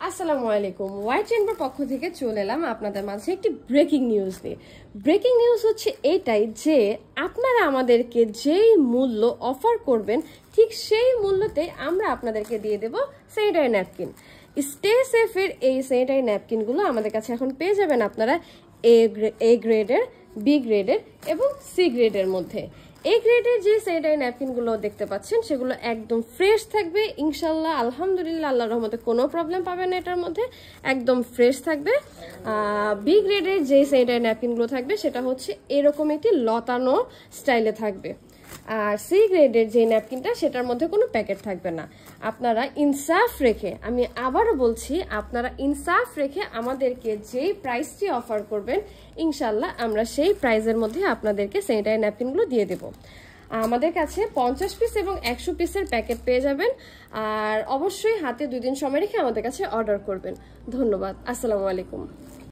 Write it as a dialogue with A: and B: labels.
A: আসসালামু আলাইকুম। White chamber পক্ষ থেকে চলে এলাম আপনাদের মাঝে একটি ব্রেকিং নিউজ নিয়ে। ব্রেকিং নিউজ হচ্ছে এটাই যে আপনারা আমাদেরকে যেই মূল্য অফার করবেন ঠিক সেই মূল্যতে আমরা আপনাদেরকে দিয়ে দেব স্যানিটারি ন্যাপকিন। স্টে সেফের এই স্যানিটারি ন্যাপকিনগুলো আমাদের কাছে এখন পেয়ে যাবেন আপনারা এ গ্রেডের, বি গ্রেডের এবং সি গ্রেডের মধ্যে। এই গ্রেডের যে স্যানিটারি ন্যাপকিনগুলো দেখতে পাচ্ছেন সেগুলো একদম ফ্রেশ থাকবে ইনশাল্লাহ, আলহামদুলিল্লাহ, আল্লাহর রহমতে কোনো প্রবলেম পাবেন না এটার মধ্যে, একদম ফ্রেশ থাকবে। বি গ্রেডের যে স্যানিটারি ন্যাপকিনগুলো থাকবে সেটা হচ্ছে এরকম একটি লতানো স্টাইলে থাকবে। আর সি গ্রেডের যে ন্যাপকিনটা সেটার মধ্যে কোনো প্যাকেট থাকবে না। আপনারা ইনসাফ রেখে, আমি আবারও বলছি, আপনারা ইনসাফ রেখে আমাদেরকে যেই প্রাইসটি অফার করবেন ইনশাল্লাহ আমরা সেই প্রাইসের মধ্যে আপনাদেরকে স্যানিটারি ন্যাপকিনগুলো দিয়ে দেব। আমাদের কাছে 50 পিস এবং 100 পিসের প্যাকেট পেয়ে যাবেন। আর অবশ্যই হাতে 2 দিন সময় রেখে আমাদের কাছে অর্ডার করবেন। ধন্যবাদ। আসসালামু আলাইকুম।